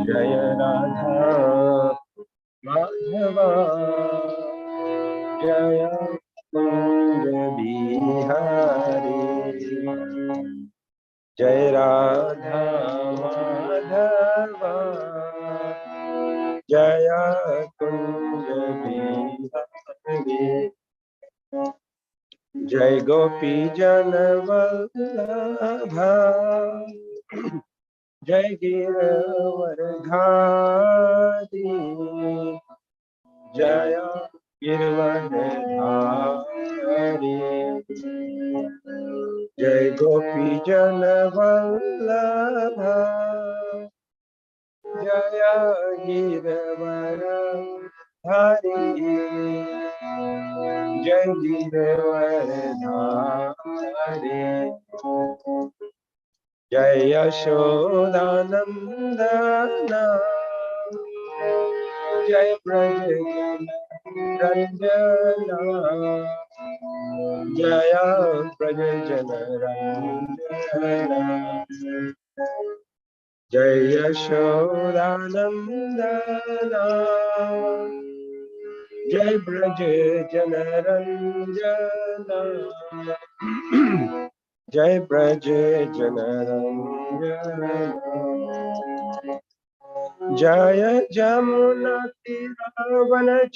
जय राधा माधवा जय कुंज बिहारी जय राधा माधवा जय कुंज बिहारी जय गोपी जन वल्लभा जय गिरवरधारी जय गिरवरधारी जय गोपी जन वल्लभा जय गिरवरधारी जय गिरवरधारी जय यशोदानंदना जय ब्रज रंजना जय ब्रज जन रंजना जय यशोदानंदना जय ब्रज जन रंजना जय ब्रज जन रंजना जय जमुना तीरावनचारी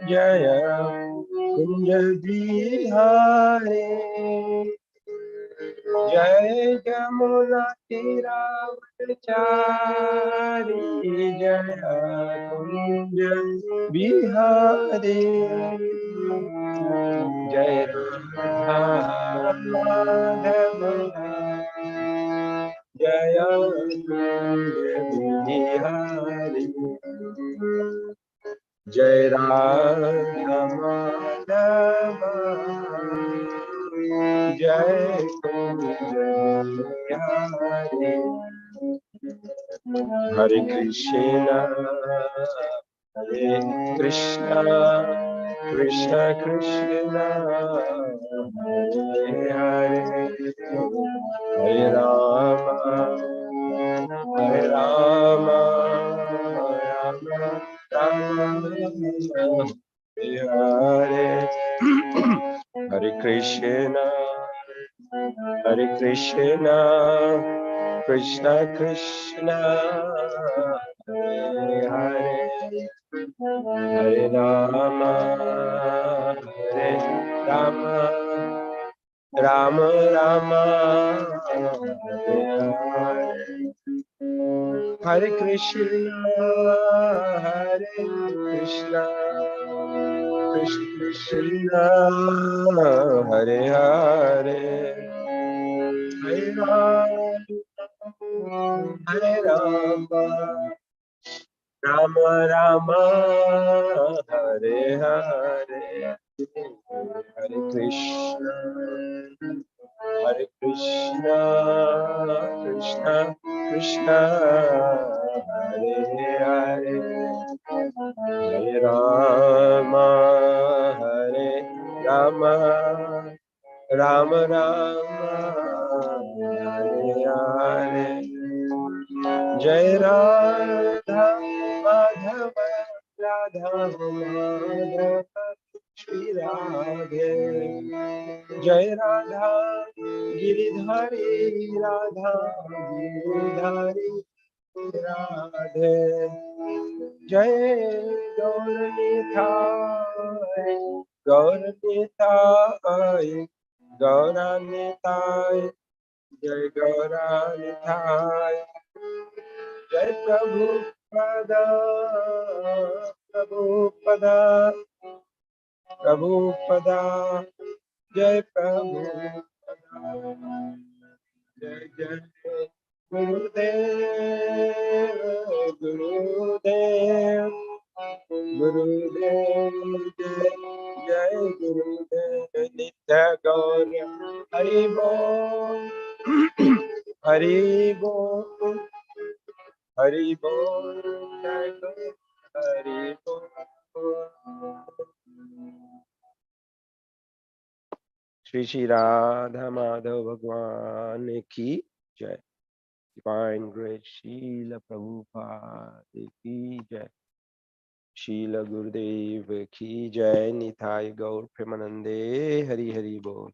जय कुंज बिहारी जय जमुना तीरावनचारी जय कुंज बिहारी जय राधा माधव जय कुंज बिहारी जय राधा माधव जय कुंज बिहारी हरे कृष्ण कृष्ण कृष्ण हरे हरे हरे राम राम राम हरे हरे हरे कृष्ण कृष्ण कृष्ण हरे हरे हरे राम राम राम हरे हरे हरे कृष्ण कृष्ण कृष्ण हरे हरे हरे राम राम राम हरे हरे हरे कृष्ण कृष्ण कृष्ण हरे हरे हरे राम राम राम हरे हरे जय राधा माधव श्री राधे जय राधा गिरिधारी राधा गिरिधारी राधे जय गौरनिताय गौरानिताय जय गौरानिताय जय प्रभुपदा जय प्रभुपदा जय जय गुरुदेव जय गुरुदेव नित्य गौर हरि बोल हरि बोल हरि बोल Hari Bol. Shri Shri Radha Madhav Bhagwan ki jai. Divine Grace Srila Prabhupada ki jai. Srila Gurudev ki jai. Nitai Gaur Premanande Hari Hari Bol.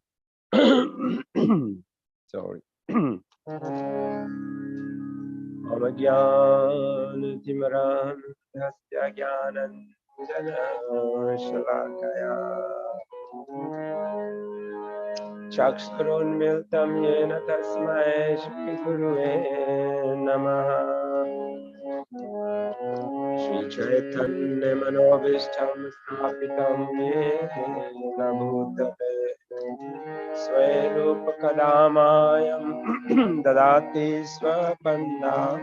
Sorry. Amagyan Dhasya Gyananjana Shalakaya Chakshurunmiltam Yena Tasmai Shri Gurave Namaha Shri Chaitanya Manobishtam Sthapitam Yena Bhutale Swarupa Kadamayam Dadati Swapandam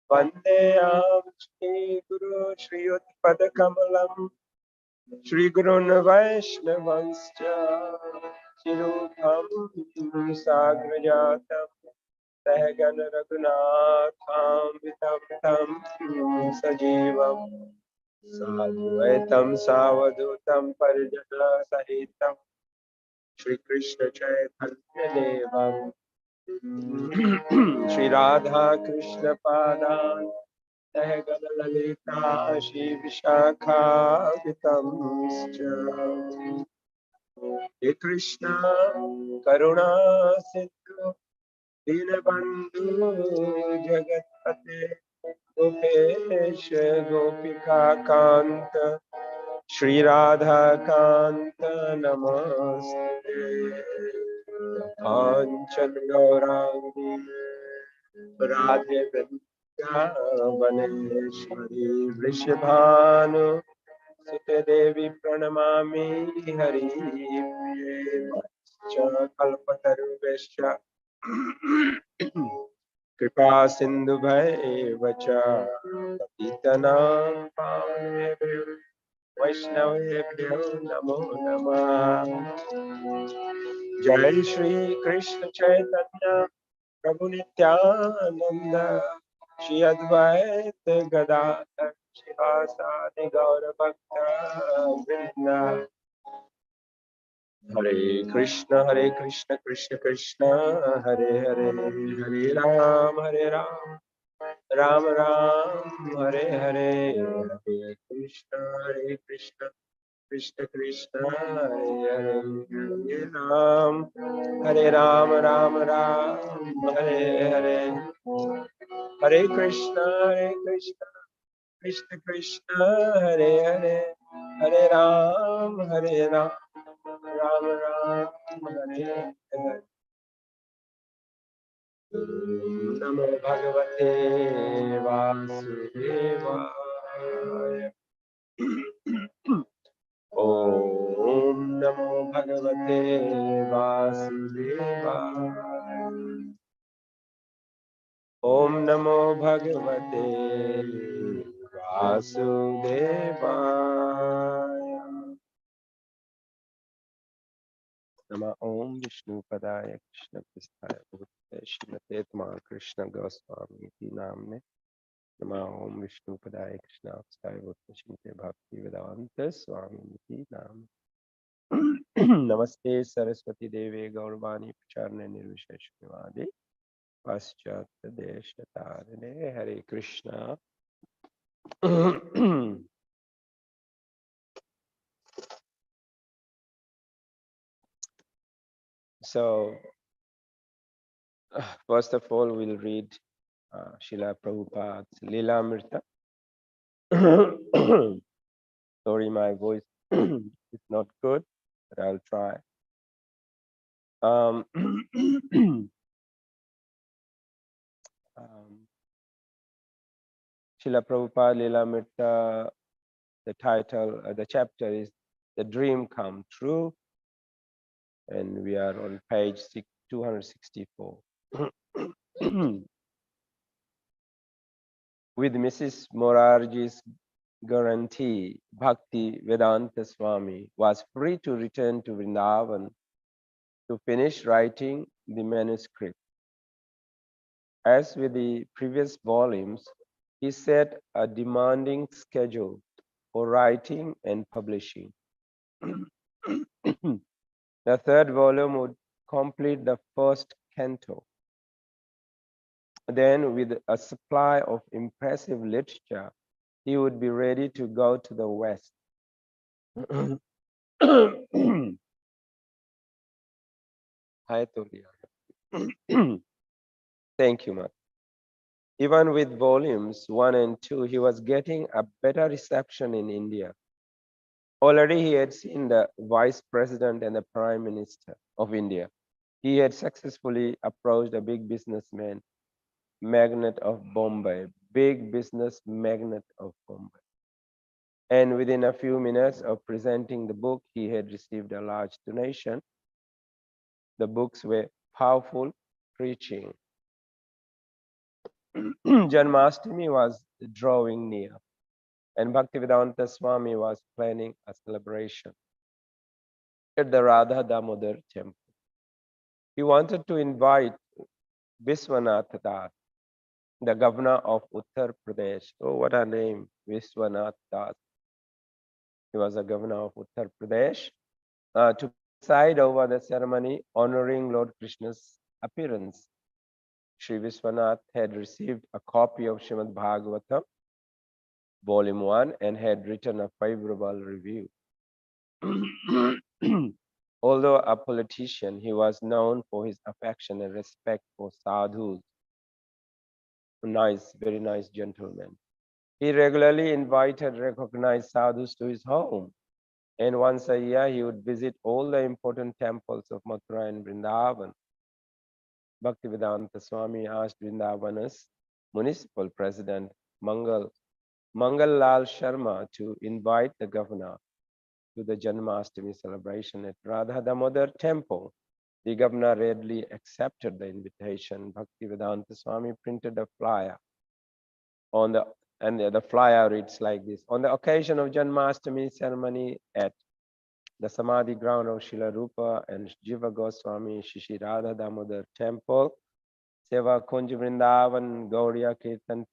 Vandeyam Shri Guru Shri Utpadakamalam Shri Gurun Vaishnavanscha Chirupam Sagrajatam Sahagan Raghunatham Vitam Tam Sajivam Sadvaitam Savadutam Parijana Sahitam Shri Krishna Chaitanya Devam Shri Radha Krishna Padan Sahagan Lalita Shri Vishakha Vitamscha He Krishna Karuna Sindhu Dinabandhu Jagatpate Gopesh Gopika Kanta Shri Radha Kanta Namaste Kanchan Gaurangi Radhe Vrindavaneshwari Vrishabhanu Sute Devi Pranamami Hari Priye Kalpataruvesha Kripa Sindhu Bhaivacha Patitanam Pavanebhyo Vaishnavebhyo Namo Namah Jai Shri Krishna Chaitanya Prabhu Nityananda Shri Advaita Gadadhar Shivasadi Gaura Bhakta Vrinda Hare Krishna Krishna Krishna Hare Hare Hare Ram Ram Ram Hare Hare Hare Krishna Krishna Krishna Hare Hare Hare Ram Ram Hare Hare Hare Krishna Krishna Krishna Hare Hare Hare Ram Ram Ram Hare Hare Namo Bhagavate Vasudevaya Om Namo Bhagavate Vasudevaya Om Namo Bhagavate Vasudevaya Nama Om Vishnu Padaya Krishna Prasthaya Bhutale Srimate Tama Krishna Goswami Iti Namne Nama Om Vishnu Padaya Krishna Prasthaya Bhutale Srimate Bhakti Vedanta Swami Iti Namne Namaste Saraswati Devi Gauravani Pracharne Nirvisheshwade Paschatya Deshatarane Hare Krishna So, first of all, we'll read Srila Prabhupada's Lilamrita. Sorry, my voice is not good, but I'll try. Srila Prabhupada Lilamrita, the title, the chapter is The Dream Come True, and we are on page 264. With Mrs. Morarji's guarantee, Bhakti Vedanta Swami was free to return to Vrindavan to finish writing the manuscript. As with the previous volumes, he set a demanding schedule for writing and publishing. The third volume would complete the first canto. Then, with a supply of impressive literature, he would be ready to go to the West. Hi, Tolia. Thank you, Matt. Even with volumes 1 and 2, he was getting a better reception in India. Already he had seen the vice president and the prime minister of India. He had successfully approached a big businessman, magnate of Bombay, big business magnate of Bombay. And within a few minutes of presenting the book, he had received a large donation. The books were powerful preaching. Janmashtami was drawing near, and Bhaktivedanta Swami was planning a celebration at the Radha Damodar temple. He wanted to invite Viswanath Das, the governor of Uttar Pradesh. Oh, what a name, Viswanath Das. He was a governor of Uttar Pradesh to preside over the ceremony honoring Lord Krishna's appearance. Sri Viswanath had received a copy of Srimad Bhagavatam, Volume 1, and had written a favorable review. Although a politician, he was known for his affection and respect for sadhus. Nice, very nice gentleman. He regularly invited recognized sadhus to his home, and once a year he would visit all the important temples of Mathura and Vrindavan. Bhaktivedanta Swami asked Vrindavana's municipal president, Mangal Lal Sharma, to invite the governor to the Janmashtami celebration at Radha Damodar temple. The governor readily accepted the invitation. Bhaktivedanta Swami printed a flyer and the flyer reads like this: on the occasion of Janmashtami ceremony at the Samadhi ground of Srila Rupa and Jiva Goswami Shishi Radha Damodar temple, Seva Kunj Vrindavan Gauriya Kirtan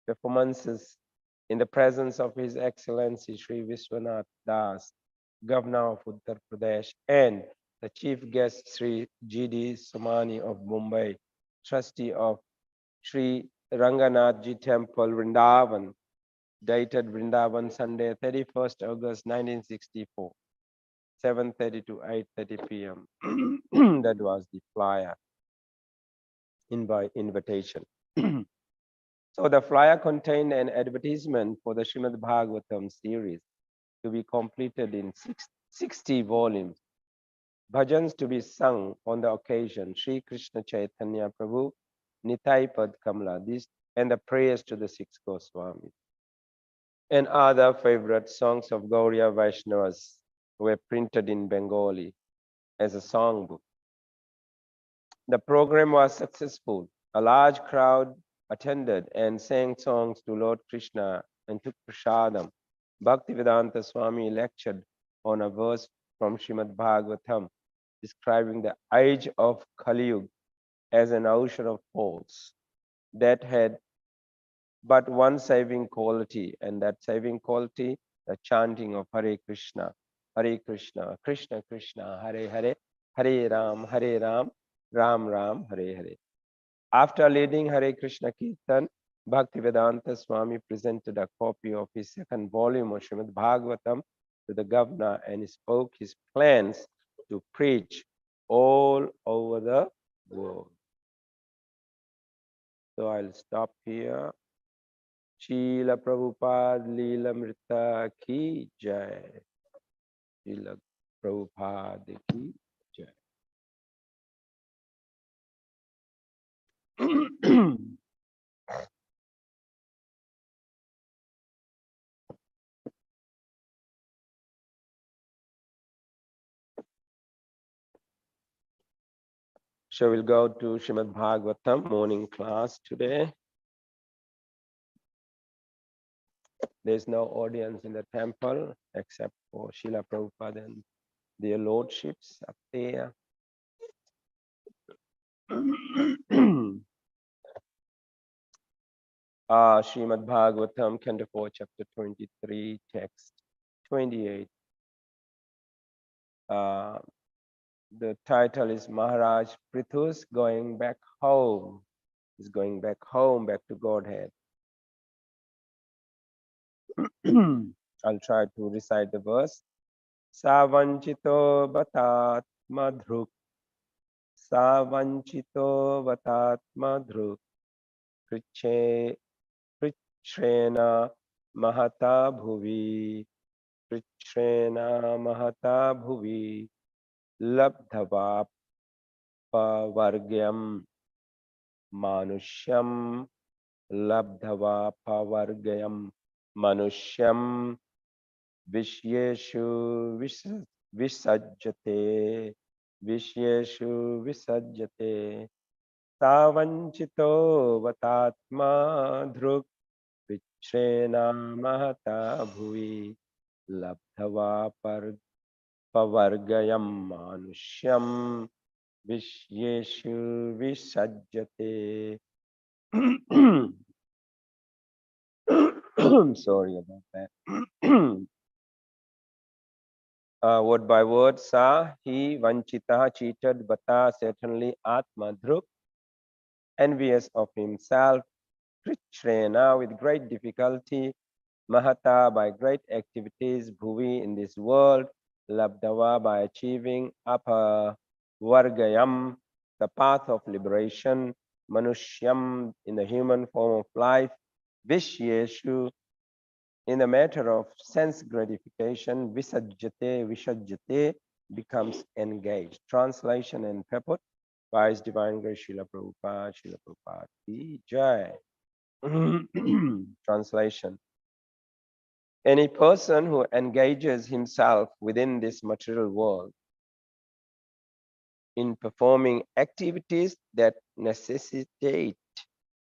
performances in the presence of His Excellency Sri Viswanath Das, Governor of Uttar Pradesh, and the chief guest Sri G.D. Somani of Mumbai, trustee of Sri Ranganathji Temple, Vrindavan, dated Vrindavan, Sunday, 31st August 1964, 7:30 to 8:30 p.m. That was the flyer invitation. So the flyer contained an advertisement for the Srimad Bhagavatam series to be completed in 60 volumes. Bhajans to be sung on the occasion, Sri Krishna Chaitanya Prabhu, Nitai Pad Kamla, and the prayers to the six Goswamis. And other favorite songs of Gauriya Vaishnavas were printed in Bengali as a songbook. The program was successful. A large crowd attended and sang songs to Lord Krishna and took prasadam. Bhaktivedanta Swami lectured on a verse from Srimad Bhagavatam describing the age of Kali Yuga as an ocean of faults that had but one saving quality, and that saving quality, the chanting of Hare Krishna, Krishna Krishna, Hare Hare, Hare Ram, Ram Ram, Hare Hare. After leading Hare Krishna Kirtan, Bhaktivedanta Swami presented a copy of his second volume of Srimad Bhagavatam to the governor and spoke his plans to preach all over the world. So I'll stop here. Srila Prabhupada Leela Mrita ki jai. Srila Prabhupada ki jai. So we'll go to Srimad Bhagavatam morning class today. There's no audience in the temple except for Srila Prabhupada and their lordships up there. Srimad Bhagavatam, Canto 4, Chapter 23, Text 28. The title is Maharaj Prithu's going back home. He's going back home, back to Godhead. I'll try to recite the verse. Savanchito batat madhruk. Savanchito batat madhruk. Prichrena mahata bhuvi. Prichrena mahata bhuvi. Labdhava pavargyam manushyam. Labdhava pavargyam manusyam. Vishyeshu visajjate. Vishyeshu visajjate. Savanchito vatatma dhruk. Vichena mahata bhuvi. Labdhava pavargayam manusyam. Vishyeshu visajjate. Sorry about that. Word by word, sa, he, vanchita, cheated, bata, certainly, atma, druk, envious of himself, krichrena, with great difficulty, mahata, by great activities, bhuvi, in this world, labdava, by achieving, apa, vargayam, the path of liberation, manushyam, in the human form of life, vishyeshu, in the matter of sense gratification, visajjate, becomes engaged. Translation and purport by His Divine Grace Srila Prabhupada ki Jai. Translation. Any person who engages himself within this material world in performing activities that necessitate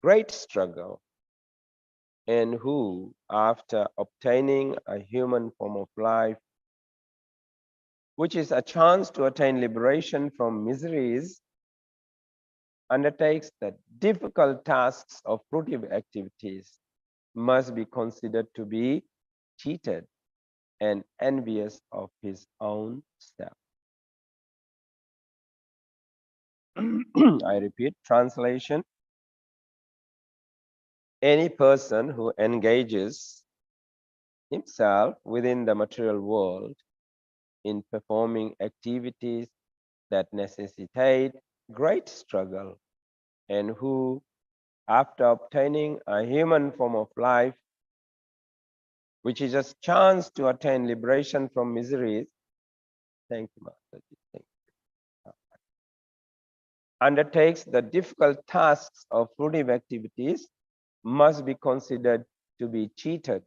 great struggle, and who, after obtaining a human form of life, which is a chance to attain liberation from miseries, undertakes the difficult tasks of fruitive activities, must be considered to be cheated and envious of his own self. I repeat, translation. Any person who engages himself within the material world in performing activities that necessitate great struggle, and who, after obtaining a human form of life, which is a chance to attain liberation from miseries, thank you, Master, undertakes the difficult tasks of fruitive activities, must be considered to be cheated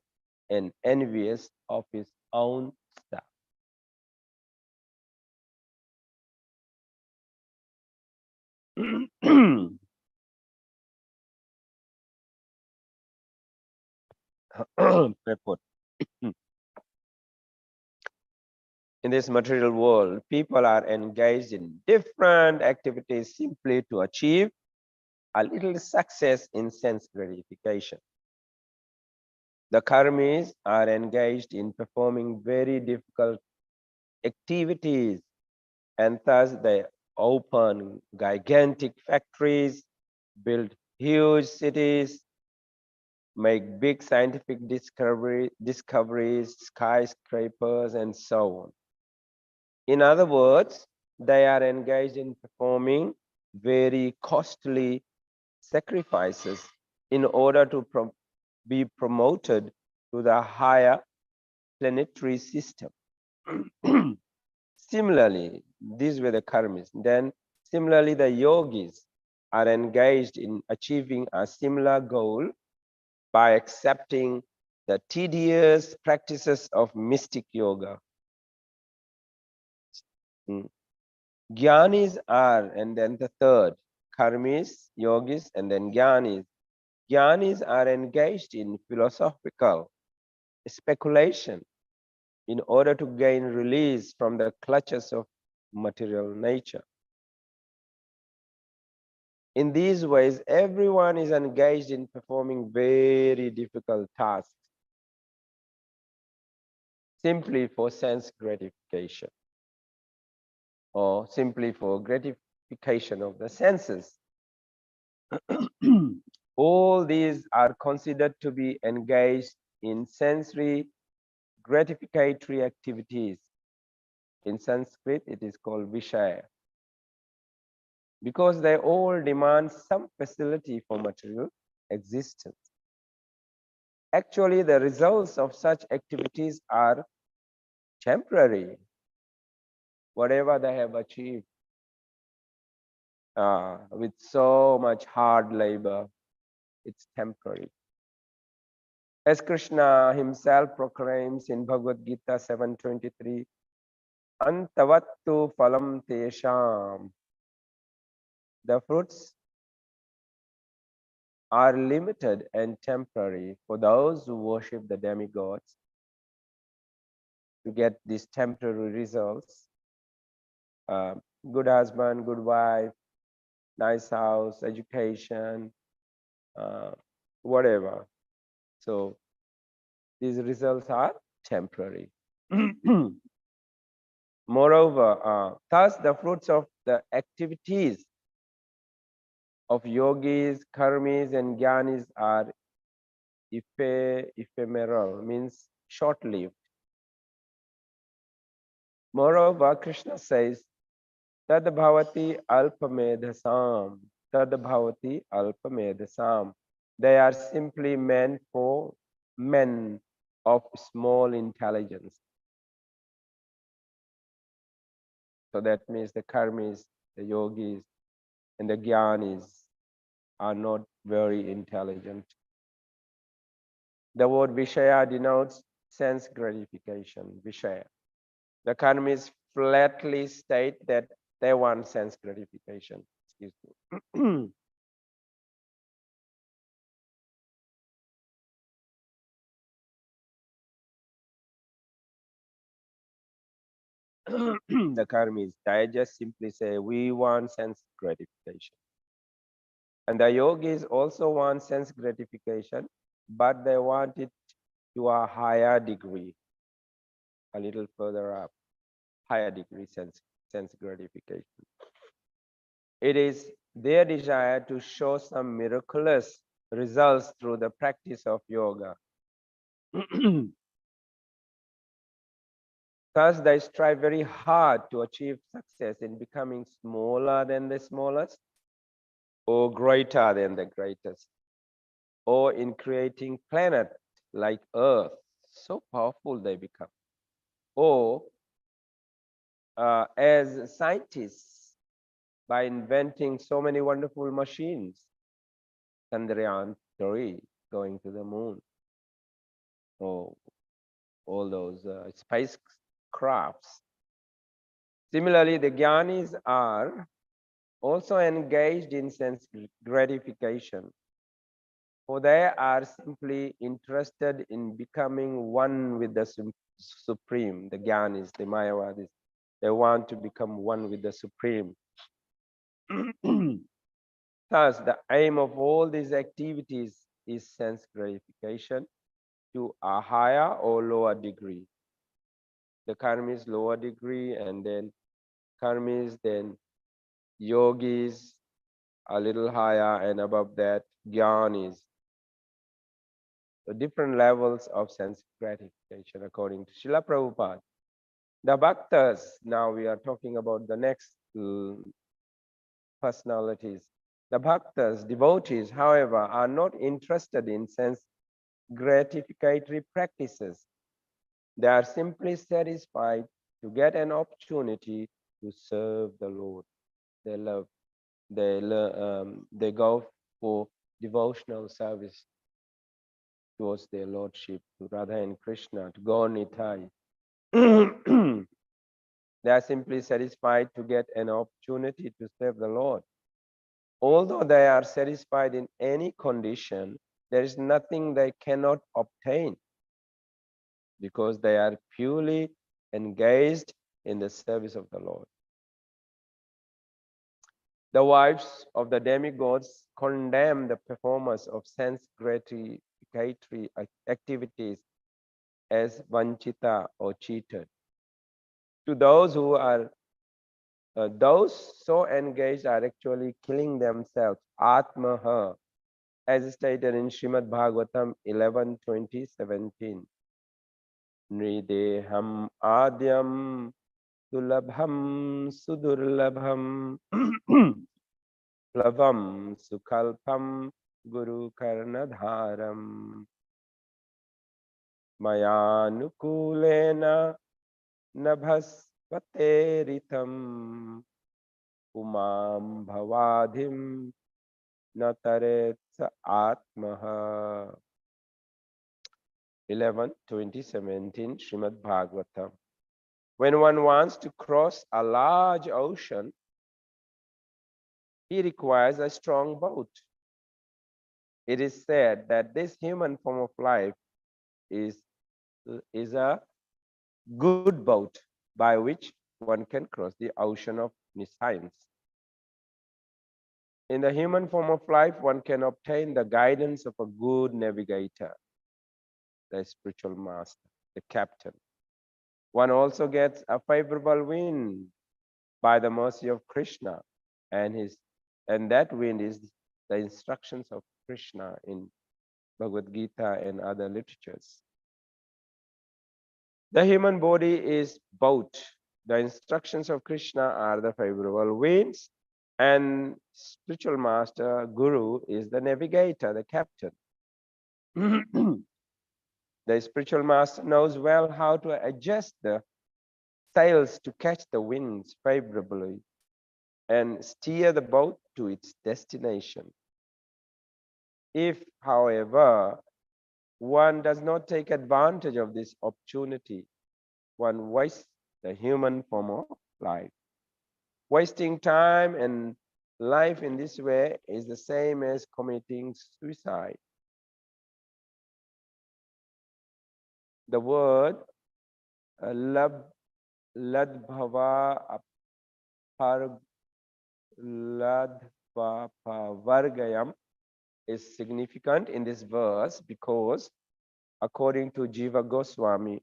and envious of his own self. Purport. In this material world, people are engaged in different activities simply to achieve a little success in sense gratification. The karmis are engaged in performing very difficult activities, and thus they open gigantic factories, build huge cities, make big scientific discoveries, skyscrapers, and so on. In other words, they are engaged in performing very costly sacrifices in order to be promoted to the higher planetary system. Similarly, these were the karmis. Then, similarly, the yogis are engaged in achieving a similar goal by accepting the tedious practices of mystic yoga. Gyanis are, and then the third, karmis, yogis, and then gyanis. Gyanis are engaged in philosophical speculation in order to gain release from the clutches of material nature. In these ways, everyone is engaged in performing very difficult tasks simply for sense gratification or simply for gratification of the senses. All these are considered to be engaged in sensory gratificatory activities. In Sanskrit, it is called Vishaya, because they all demand some facility for material existence. Actually, the results of such activities are temporary. Whatever they have achieved with so much hard labor, it's temporary. As Krishna himself proclaims in Bhagavad Gita 7:23, Antavattu phalam tesham. The fruits are limited and temporary for those who worship the demigods to get these temporary results. Good husband, good wife, nice house, education, whatever. So these results are temporary. Moreover, thus the fruits of the activities of yogis, karmis, and jnanis are ephemeral, means short-lived. Moreover, Krishna says, Tad bhavati alpamedhasam, tad bhavati alpamedhasam. They are simply meant for men of small intelligence. So that means the karmis, the yogis, and the jnanis are not very intelligent. The word Vishaya denotes sense gratification, Vishaya. The karmis flatly state that they want sense gratification. Excuse me. The karmis, they just simply say, we want sense gratification. And the yogis also want sense gratification, but they want it to a higher degree, a little further up, higher degree sense gratification. It is their desire to show some miraculous results through the practice of yoga. Thus, they strive very hard to achieve success in becoming smaller than the smallest, or greater than the greatest, or in creating planet like Earth. So powerful they become. Or as scientists, by inventing so many wonderful machines, Chandrayaan 3 going to the moon, or all those spacecrafts. Similarly, the jnanis are also engaged in sense gratification, for they are simply interested in becoming one with the Supreme, the jnanis, the Mayavadis. They want to become one with the Supreme. Thus, the aim of all these activities is sense gratification to a higher or lower degree. The karmis lower degree, and then karmis, then yogis a little higher, and above that jnanis. So different levels of sense gratification according to Srila Prabhupada. The bhaktas, now we are talking about the next personalities. The bhaktas, devotees, however, are not interested in sense gratificatory practices. They are simply satisfied to get an opportunity to serve the Lord. They love, they go for devotional service towards their lordship, to Radha and Krishna, to Gaur Nitai. They are simply satisfied to get an opportunity to serve the Lord. Although they are satisfied in any condition, there is nothing they cannot obtain, because they are purely engaged in the service of the Lord. The wives of the demigods condemn the performers of sense gratificatory activities as vanchita or cheated. To those so engaged are actually killing themselves, atmaha, as stated in Srimad Bhagavatam 11:20-17. Nrideham adyam dulabham sudurlabham plavam sukhalpam guru karnadharam mayanukulena nabhasvateritam umam bhavadhim nataretsa atmaha. 11:20-17 Srimad Bhagavatam. When one wants to cross a large ocean, he requires a strong boat. It is said that this human form of life is a good boat by which one can cross the ocean of nescience. In the human form of life, one can obtain the guidance of a good navigator, the spiritual master, the captain. One also gets a favorable wind by the mercy of Krishna, and that wind is the instructions of Krishna in Bhagavad Gita and other literatures. The human body is both. The instructions of Krishna are the favorable winds, and spiritual master, guru, is the navigator, the captain. The spiritual master knows well how to adjust the sails to catch the winds favorably and steer the boat to its destination. If, however, one does not take advantage of this opportunity, one wastes the human form of life. Wasting time and life in this way is the same as committing suicide. The word ladbhava aparladvapavargayam is significant in this verse because, according to Jiva Goswami,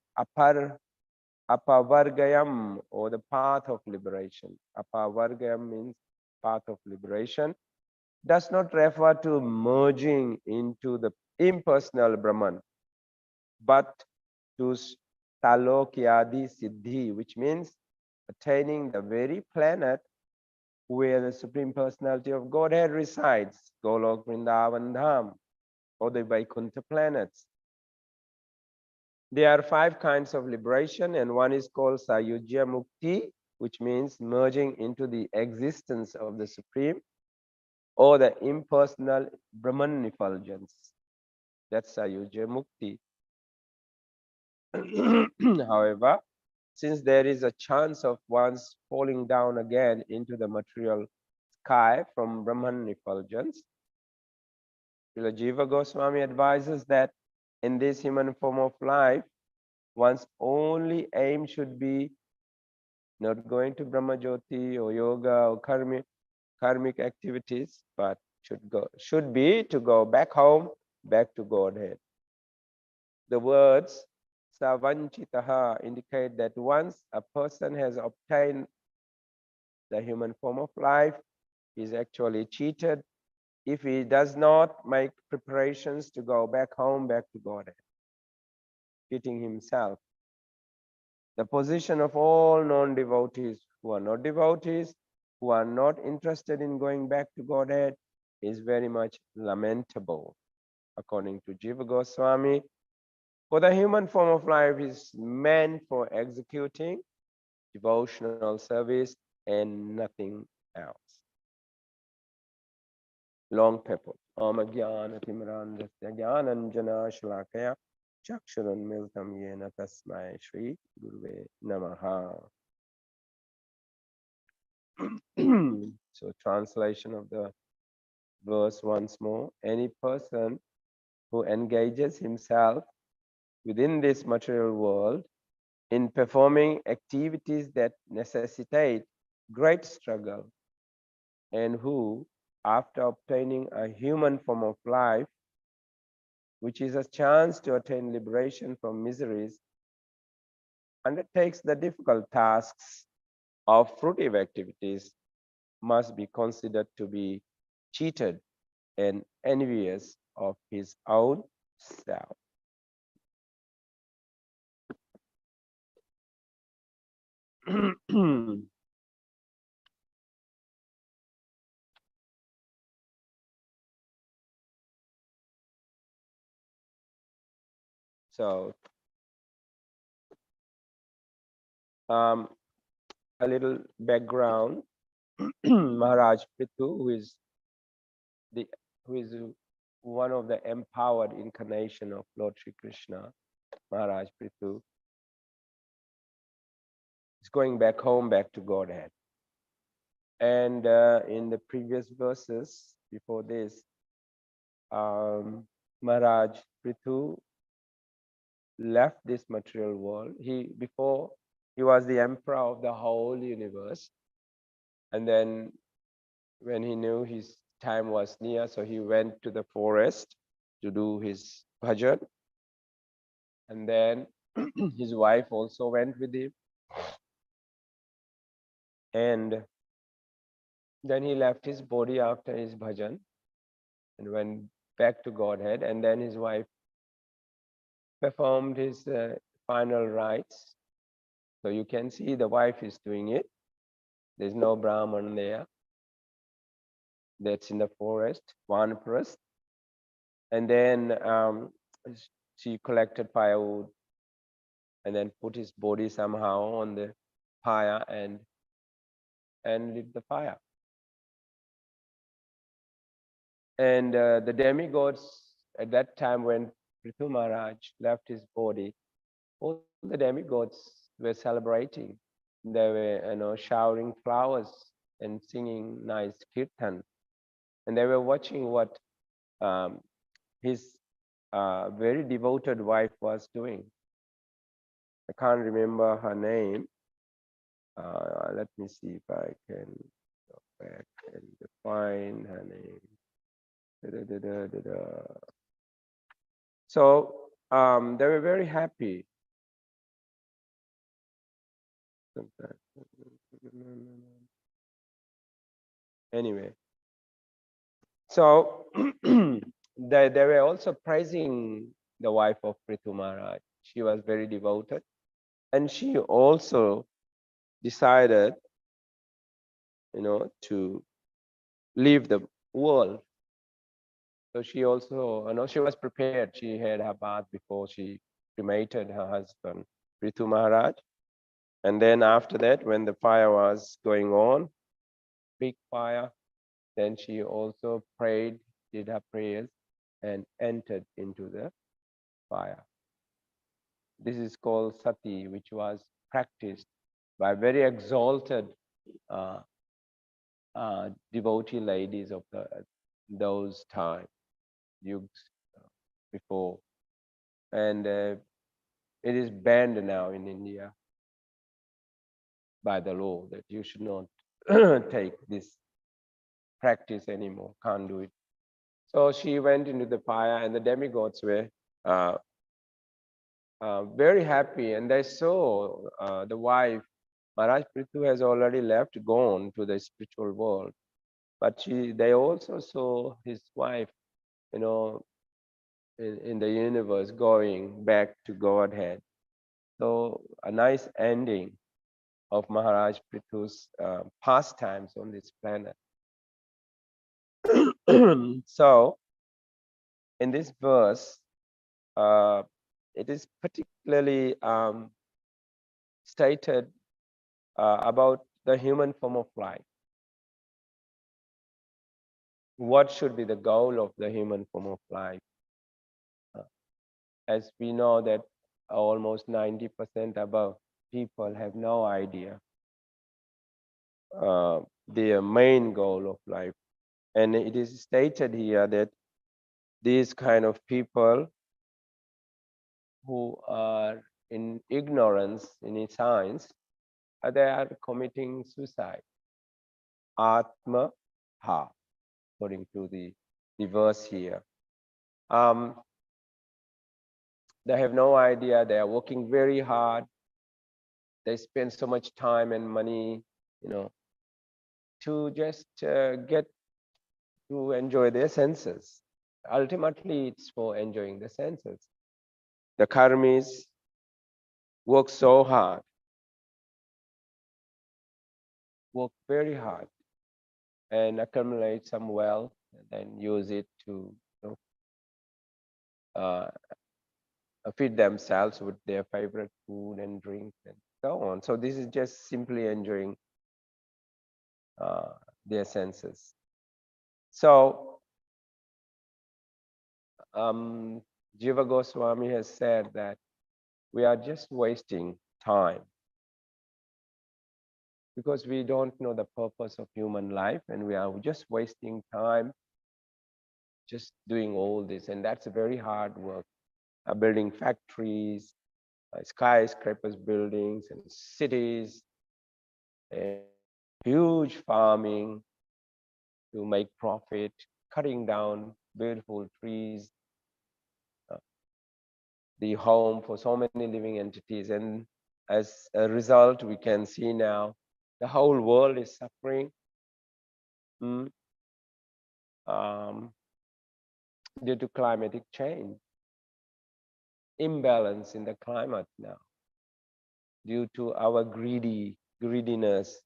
apavargayam, or the path of liberation. Apavargayam means path of liberation, does not refer to merging into the impersonal Brahman, but to Talokyadi Siddhi, which means attaining the very planet where the Supreme Personality of Godhead resides, Golok Vrindavan Dham, or the Vaikuntha planets. There are 5 kinds of liberation, and one is called Sayujya Mukti, which means merging into the existence of the Supreme, or the impersonal Brahman effulgence. That's Sayujya Mukti. However, since there is a chance of one's falling down again into the material sky from Brahman effulgence, Srila Jiva Goswami advises that in this human form of life, one's only aim should be not going to Brahmajyoti or yoga or karmic activities, but should be to go back home, back to Godhead. The words savanchitaha indicate that once a person has obtained the human form of life, he is actually cheated if he does not make preparations to go back home, back to Godhead, cheating himself. The position of all non-devotees who are not devotees, who are not interested in going back to Godhead, is very much lamentable. According to Jiva Goswami, for the human form of life is meant for executing devotional service and nothing else. Long purport. Om Jnana Timrandasya Jnananjana Shalakaya Chakshurunmiltam Yena Tasmai Shri Guruve Namaha. So translation of the verse once more. Any person who engages himself within this material world in performing activities that necessitate great struggle and who, after obtaining a human form of life, which is a chance to attain liberation from miseries, undertakes the difficult tasks of fruitive activities, must be considered to be cheated and envious of his own self. So, um, a little background. Maharaj Prithu, the who is one of the empowered incarnation of Lord Sri Krishna, Maharaj Prithu, is going back home, back to Godhead. And in the previous verses before this, Maharaj Prithu left this material world. Before he was the emperor of the whole universe, and then when he knew his time was near, so he went to the forest to do his bhajan, and then his wife also went with him, and then he left his body after his bhajan and went back to Godhead, and then his wife performed his final rites. So you can see the wife is doing it. There's no Brahman there. That's in the forest, Vanaprasth. And then she collected firewood and then put his body somehow on the fire and lit the fire. And the demigods at that time, when Prithu Maharaj left his body, all the demigods were celebrating. They were, showering flowers and singing nice kirtan, and they were watching what his very devoted wife was doing. I can't remember her name. Let me see if I can go back and find her name. So they were very happy. Anyway, so they were also praising the wife of Prithu Maharaj. She was very devoted, and she also decided, to leave the world. So she also, she was prepared. She had her bath before she cremated her husband, Prithu Maharaj. And then after that, when the fire was going on, big fire, then she also prayed, did her prayers, and entered into the fire. This is called sati, which was practiced by very exalted devotee ladies of those times, yugs before. And it is banned now in India by the law that you should not take this practice anymore, can't do it. So she went into the fire, and the demigods were very happy, and they saw the wife. Maharaj Prithu has already left, gone to the spiritual world, but they also saw his wife, in the universe, going back to Godhead. So a nice ending of Maharaj Prithu's pastimes on this planet. So in this verse, it is particularly stated about the human form of life. What should be the goal of the human form of life? As we know that almost 90% above people have no idea their main goal of life. And it is stated here that these kind of people who are in ignorance in science, they are committing suicide. Atma ha, according to the verse here. They have no idea. They are working very hard. They spend so much time and money, to just get to enjoy their senses. Ultimately, it's for enjoying the senses. The karmis work so hard, work very hard, and accumulate some wealth, and then use it to uh, feed themselves with their favorite food and drinks and so on. So this is just simply enjoying uh, their senses. So Jiva Goswami has said that we are just wasting time because we don't know the purpose of human life, and we are just wasting time just doing all this, and that's a very hard work. Building factories, skyscrapers, buildings, and cities, and huge farming to make profit, cutting down beautiful trees, uh, the home for so many living entities. And as a result, we can see now the whole world is suffering um, due to climatic change, imbalance in the climate now, due to our greediness,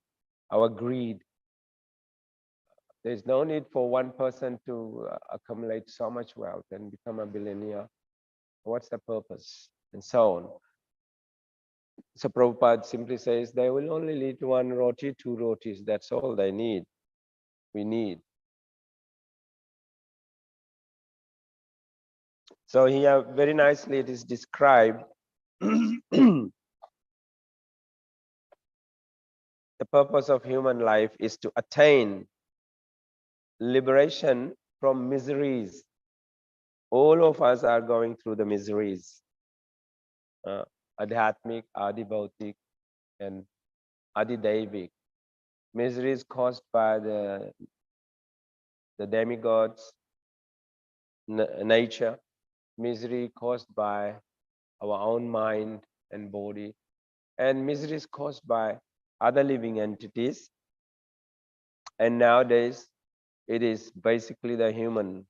our greed. There's no need for one person to accumulate so much wealth and become a billionaire. What's the purpose? And so on. So Prabhupada simply says they will only need one roti, two rotis. That's all they need. We need. So here, very nicely, it is described the purpose of human life is to attain liberation from miseries. All of us are going through the miseries. Adhyatmic, Adibhautik, and Adidevik. Miseries caused by the demigods, nature, misery caused by our own mind and body, and misery is caused by other living entities. And nowadays, it is basically the human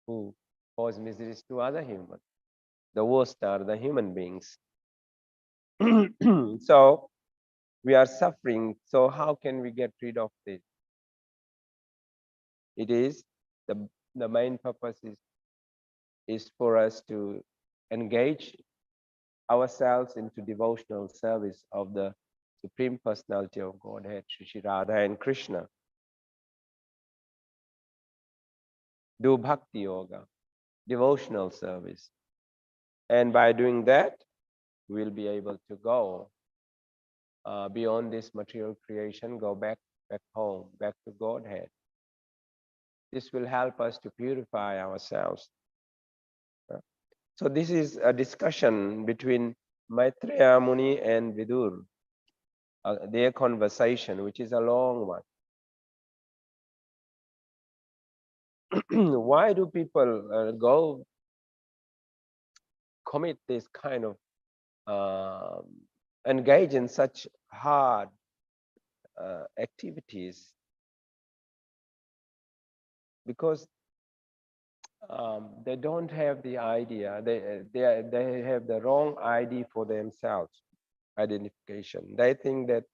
who cause miseries to other humans. The worst are the human beings. So we are suffering. So how can we get rid of this? It is the main purpose is for us to engage ourselves into devotional service of the Supreme Personality of Godhead, Shri Radha and Krishna. Do bhakti yoga, devotional service. And by doing that, we'll be able to go beyond this material creation, go back home, back to Godhead. This will help us to purify ourselves. So this is a discussion between Maitreya Muni and Vidur, their conversation, which is a long one. Why do people go commit this kind of engage in such hard activities? Because they don't have the idea. They have the wrong ID for themselves, identification. They think that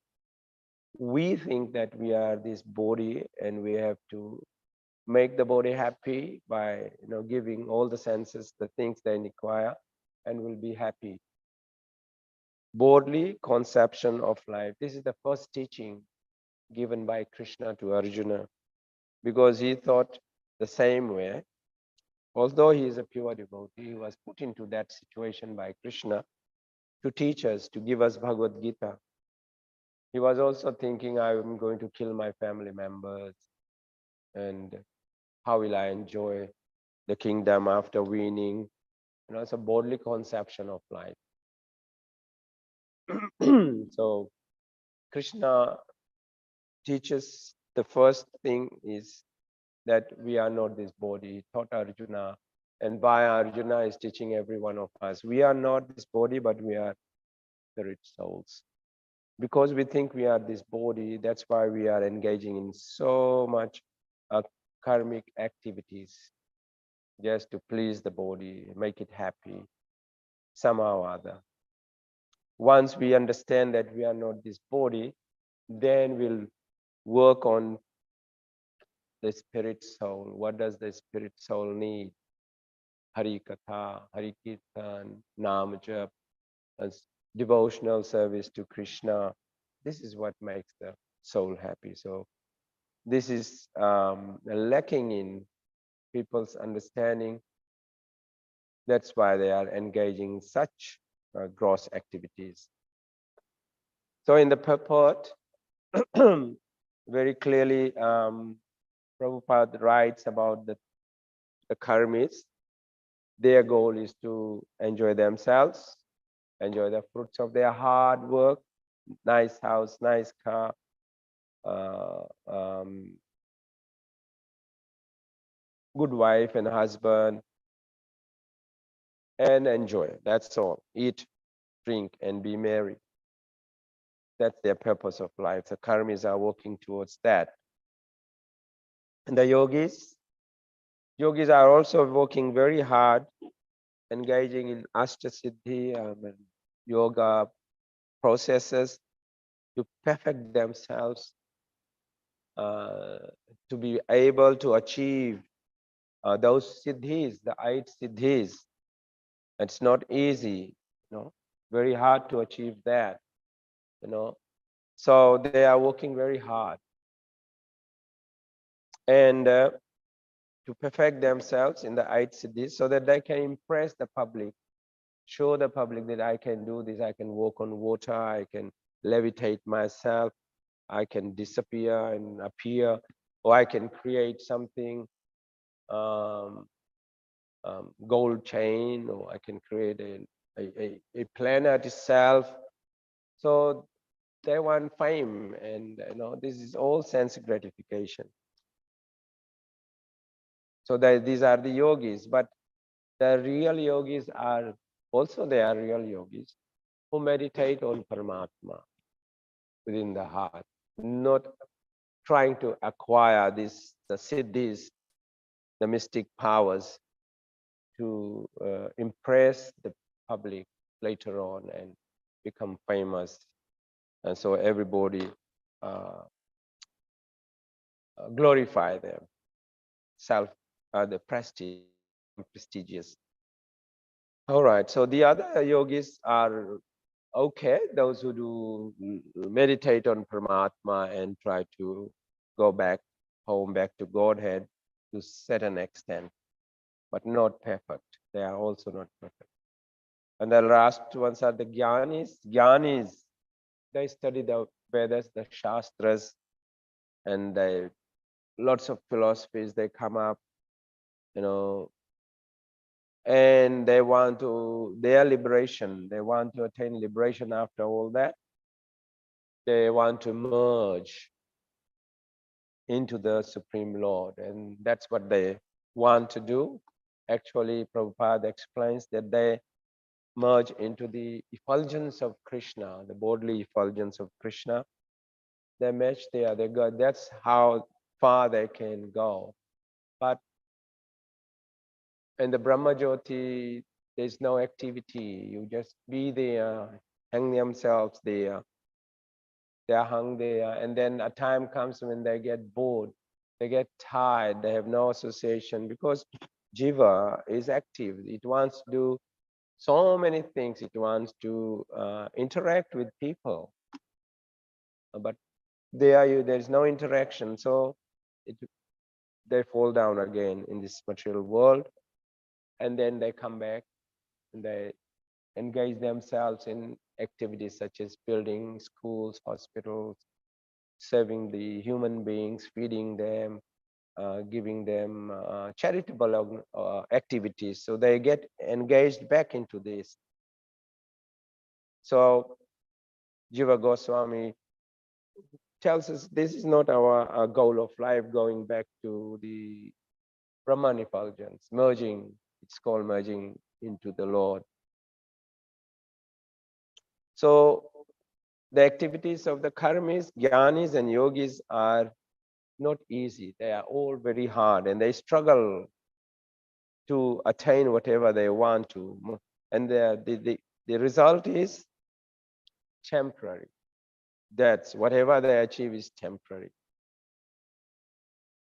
we think that we are this body and we have to make the body happy by giving all the senses the things they require, and will be happy. Bodily conception of life. This is the first teaching given by Krishna to Arjuna, because he thought the same way. Although he is a pure devotee, he was put into that situation by Krishna to teach us, to give us Bhagavad Gita. He was also thinking, I'm going to kill my family members, and how will I enjoy the kingdom after winning? It's a bodily conception of life. So Krishna teaches The first thing is that we are not this body, taught Arjuna. And by Arjuna is teaching every one of us. We are not this body, but we are spirit souls. Because we think we are this body, that's why we are engaging in so much karmic activities just to please the body, make it happy somehow or other. Once we understand that we are not this body, then we'll work on the spirit soul. What does the spirit soul need? Hari Katha, Hari Kirtan, Nam Jap, devotional service to Krishna. This is what makes the soul happy. So this is lacking in people's understanding. That's why they are engaging in such gross activities. So in the purport, very clearly, Prabhupada writes about the karmis. Their goal is to enjoy themselves, enjoy the fruits of their hard work, nice house, nice car, good wife and husband, and enjoy. That's all. Eat, drink, and be merry. That's their purpose of life. The karmis are working towards that. And the yogis are also working very hard, engaging in Ashtasiddhi and yoga processes to perfect themselves, to be able to achieve those siddhis, the 8 siddhis. It's not easy, very hard to achieve that, So they are working very hard. And to perfect themselves in the 8 siddhis so that they can impress the public, show the public that I can do this, I can walk on water, I can levitate myself, I can disappear and appear, or I can create something, gold chain, or I can create a planet itself. So they want fame, and this is all sense gratification. So these are the yogis, but the real yogis are also, they are real yogis who meditate on Paramatma within the heart, not trying to acquire the siddhis, the mystic powers, to impress the public later on and become famous. And so everybody glorify them, the prestige, prestigious. All right, so the other yogis are okay, those who do meditate on Paramatma and try to go back home, back to Godhead to certain extent, but not perfect. They are also not perfect. And the last ones are the Jnanis. Jnanis, they study the Vedas, the Shastras, and lots of philosophies, they come up, and they want to, their liberation, they want to attain liberation after all that. They want to merge into the Supreme Lord, and that's what they want to do. Actually, Prabhupada explains that they merge into the effulgence of Krishna, the bodily effulgence of Krishna. They match there, they go. That's how far they can go. But in the Brahma Jyoti, there's no activity. You just be there, hang themselves there. They are hung there, and then a time comes when they get bored, they get tired, they have no association, because jiva is active. It wants to do so many things. It wants to interact with people, but there's no interaction, so they fall down again in this material world, and then they come back and they engage themselves in activities such as building schools, hospitals, serving the human beings, feeding them, giving them charitable activities. So they get engaged back into this. So Jiva Goswami tells us this is not our goal of life, going back to the Brahman effulgence, merging, it's called merging into the Lord. So the activities of the karmis, jnanis, and yogis are not easy. They are all very hard, and they struggle to attain whatever they want to. And the result is temporary. That's whatever they achieve is temporary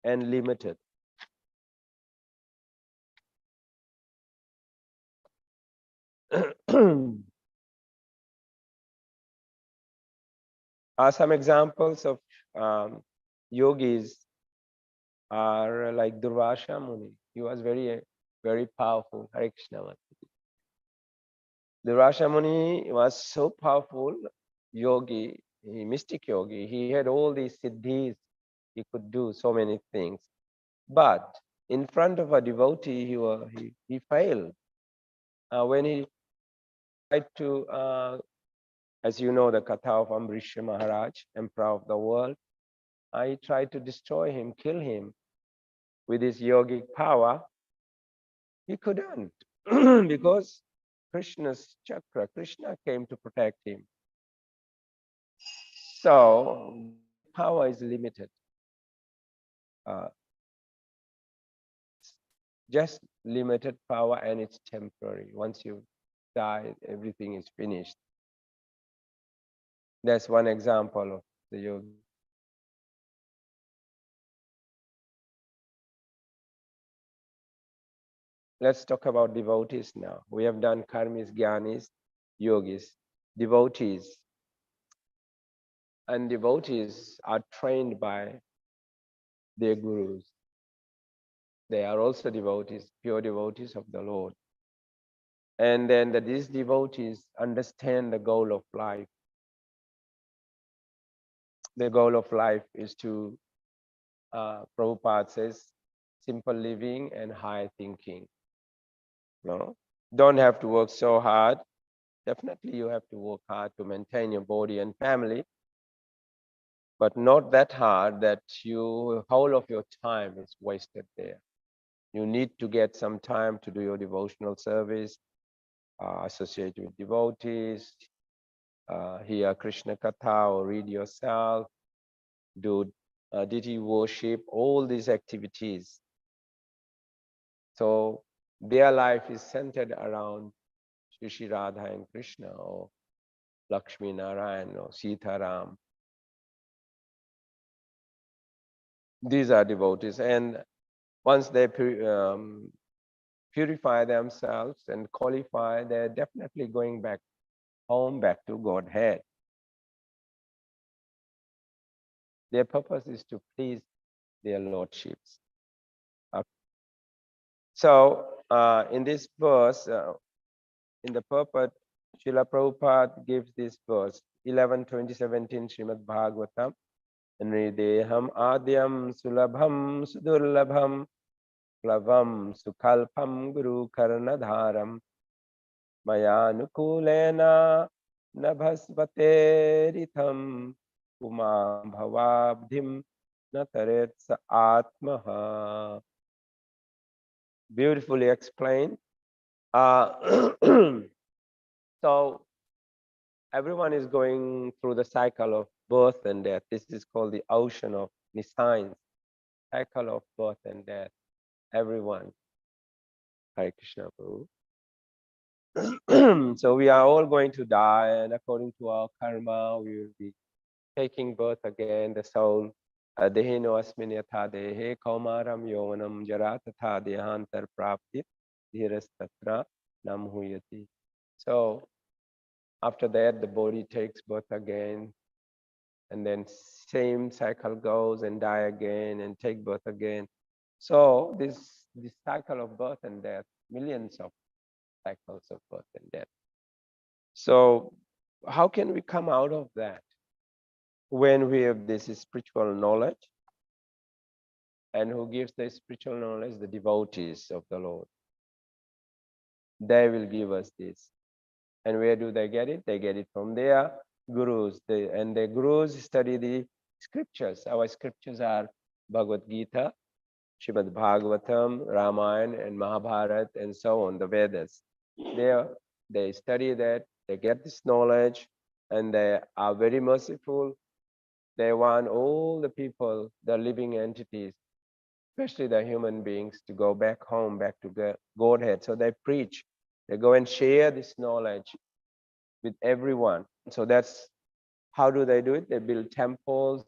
and limited. Some examples of yogis are like Durvasha Muni. He was very powerful. Hare Krishna. Durvasha Muni was so powerful yogi, mystic yogi. He had all these siddhis. He could do so many things. But in front of a devotee, he failed. When he tried to, as you know, the Katha of Amrisha Maharaj, Emperor of the world, he tried to destroy him, kill him with his yogic power. He couldn't because Krishna's chakra, Krishna came to protect him. So power is limited. Just limited power, and it's temporary. Once you die, everything is finished. That's one example of the yogi. Let's talk about devotees now. We have done karmis, jnanis, yogis, devotees. And devotees are trained by their gurus. They are also devotees, pure devotees of the Lord. And then these devotees understand the goal of life. The goal of life is to, Prabhupada says, simple living and high thinking. No, don't have to work so hard. Definitely you have to work hard to maintain your body and family, but not that hard that whole of your time is wasted there. You need to get some time to do your devotional service, associate with devotees, hear Krishna Katha or read yourself, do deity worship, all these activities. So their life is centered around Shri Radha and Krishna, or Lakshmi Narayan, or Sita Ram. These are devotees, and once they purify themselves and qualify, they're definitely going back home, back to Godhead. Their purpose is to please their lordships. So in this verse, in the purport, Srila Prabhupada gives this verse, 11:2017 Srimad Bhagavatam, Nrideham Adyam Sulabham Sudurlabham Plavam Sukhalpam Guru Karnadharam Mayanukulena Nabhasvateritham Umam Bhavabdhim Natarets Atmaha. Beautifully explained. So everyone is going through the cycle of birth and death. This is called the ocean of nescience, cycle of birth and death. Everyone. Hare Krishna Prabhu. So we are all going to die, and according to our karma, we will be taking birth again. The soul, dehino asmin yatha dehe kaumaram yovanam jara tatha dehantar prapti dhirastatra nam huyati. So after that, the body takes birth again, and then same cycle goes and die again and take birth again. So this cycle of birth and death, millions of cycles of birth and death. So how can we come out of that? When we have this spiritual knowledge, and who gives the spiritual knowledge? The devotees of the Lord. They will give us this. And where do they get it? They get it from their gurus. And the gurus study the scriptures. Our scriptures are Bhagavad Gita, Srimad Bhagavatam, Ramayana, and Mahabharata, and so on, the Vedas. They study that, they get this knowledge, and they are very merciful. They want all the people, the living entities, especially the human beings, to go back home, back to the Godhead. So they preach, they go and share this knowledge with everyone. So that's how do they do it? They build temples,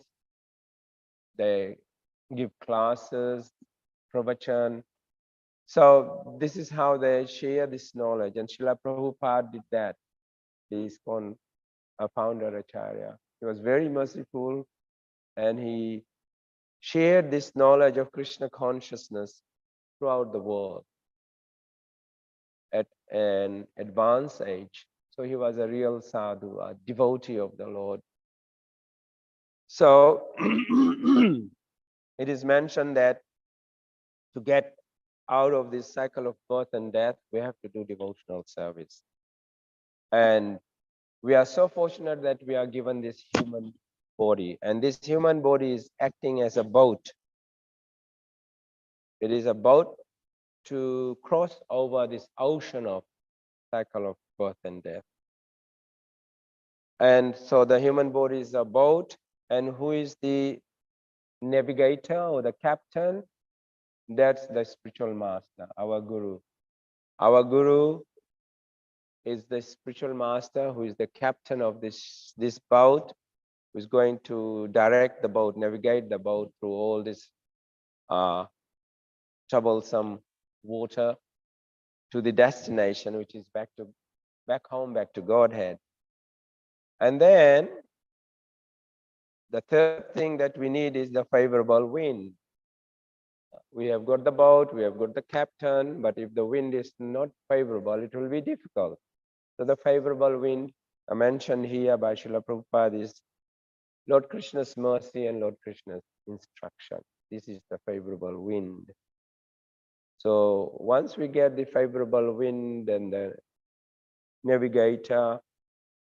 they give classes, pravachan. So this is how they share this knowledge. And Srila Prabhupada did that. He is called a founder Acharya. He was very merciful and he shared this knowledge of Krishna consciousness throughout the world at an advanced age. So he was a real sadhu, a devotee of the Lord. So it is mentioned that to get out of this cycle of birth and death, we have to do devotional service. And we are so fortunate that we are given this human body. And this human body is acting as a boat. It is a boat to cross over this ocean of cycle of birth and death. And so the human body is a boat, and who is the navigator or the captain? That's the spiritual master, our guru. Our guru is the spiritual master who is the captain of this boat, who is going to direct the boat, navigate the boat through all this troublesome water to the destination, which is back home, back to Godhead. And then the third thing that we need is the favorable wind. We have got the boat, we have got the captain, but if the wind is not favorable, it will be difficult. So the favorable wind mentioned here by Srila Prabhupada is Lord Krishna's mercy and Lord Krishna's instruction. This is the favorable wind. So once we get the favorable wind and the navigator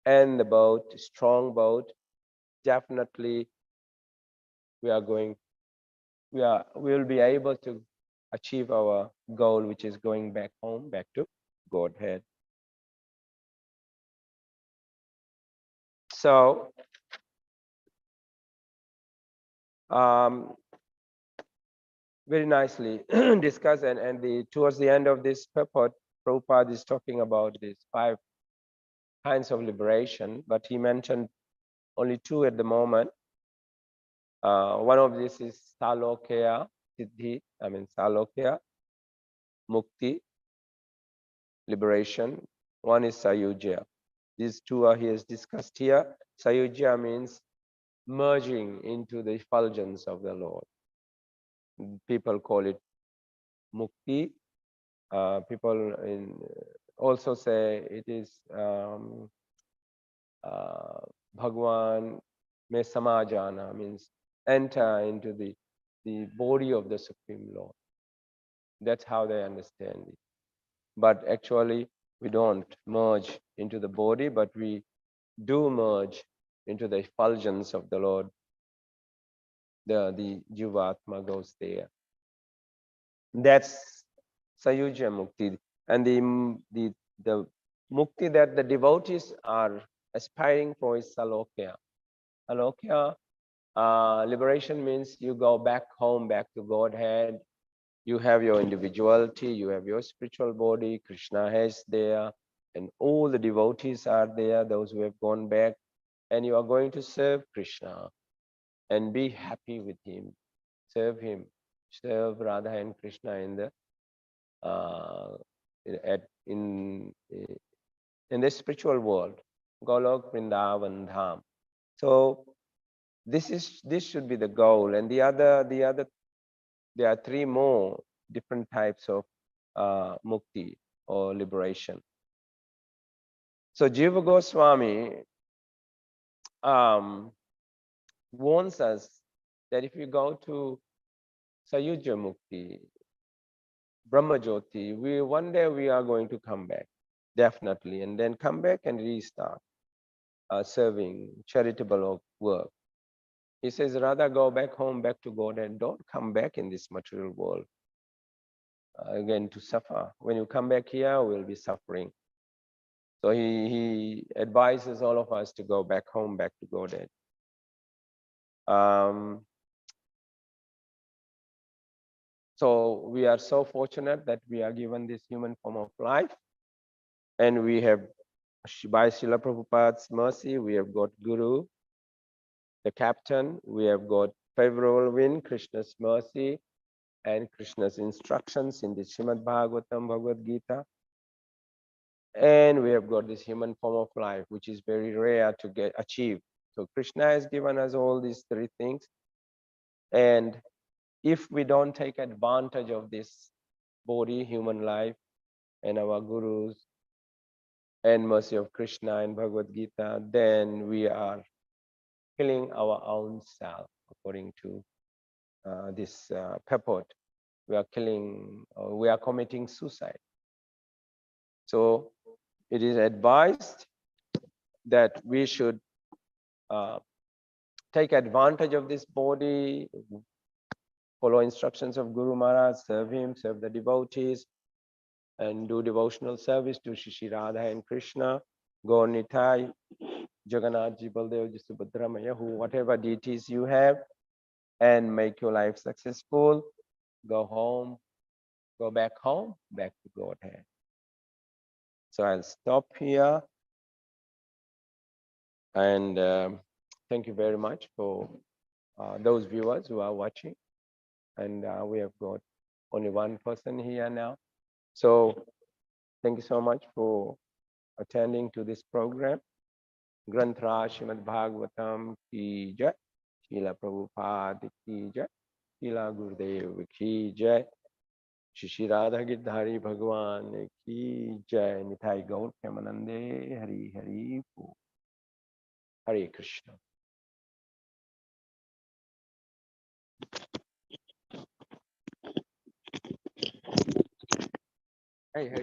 and the boat, strong boat, definitely we will be able to achieve our goal, which is going back home, back to Godhead. So very nicely discussed, and towards the end of this purport, Prabhupada is talking about these 5 kinds of liberation, but he mentioned only 2 at the moment. One of this is Salokya Siddhi, Salokya Mukti, liberation. One is Sayujya. These 2 are here discussed here. Sayujya means merging into the effulgence of the Lord. People call it Mukti. People also say it is Bhagwan me samajana, means enter into the body of the Supreme Lord. That's how they understand it. But actually, we don't merge into the body, but we do merge into the effulgence of the Lord. The Jivatma goes there. That's Sayujya Mukti. And the Mukti that the devotees are aspiring for is Salokya. Salokya, liberation means you go back home, back to Godhead. You have your individuality, you have your spiritual body, Krishna is there, and all the devotees are there, those who have gone back, and you are going to serve Krishna and be happy with him, serve him, serve Radha and Krishna in the in the spiritual world, Golok Vrindavan Dham. So this should be the goal, and the other there are 3 more different types of mukti or liberation. So Jiva Goswami warns us that if you go to Sayujya Mukti, Brahma Jyoti, one day we are going to come back, definitely, and then come back and restart serving charitable work He says, Radha, go back home, back to God, and don't come back in this material world again to suffer. When you come back here, we'll be suffering. So he advises all of us to go back home, back to Godhead. So we are so fortunate that we are given this human form of life, and we have, by Srila Prabhupada's mercy, we have got Guru, the captain, we have got favorable wind, Krishna's mercy, and Krishna's instructions in the Srimad Bhagavatam, Bhagavad Gita. And we have got this human form of life, which is very rare to get achieved. So Krishna has given us all these three things. And if we don't take advantage of this body, human life, and our gurus, and mercy of Krishna and Bhagavad Gita, then we are killing our own self, according to this purport. We are killing, we are committing suicide. So it is advised that we should take advantage of this body, follow instructions of Guru Maharaj, serve him, serve the devotees, and do devotional service to Shri Radha and Krishna, Gaur Nitai, Jagannath, Baldev, Subhadramaya, whatever deities you have, and make your life successful. Go home, go back home, back to Godhead. So I'll stop here. And thank you very much for those viewers who are watching. And we have got only one person here now. So thank you so much for attending to this program. Granthra Srimad Bhagavatam ki jai, Srila Prabhupada ki jai, Srila Gurudev ki jai, Shri Radha Girdhari Bhagwan ki jai, Nitai Gaur Premanande, Hari Hari Bol. Hare Krishna. Hey, hey.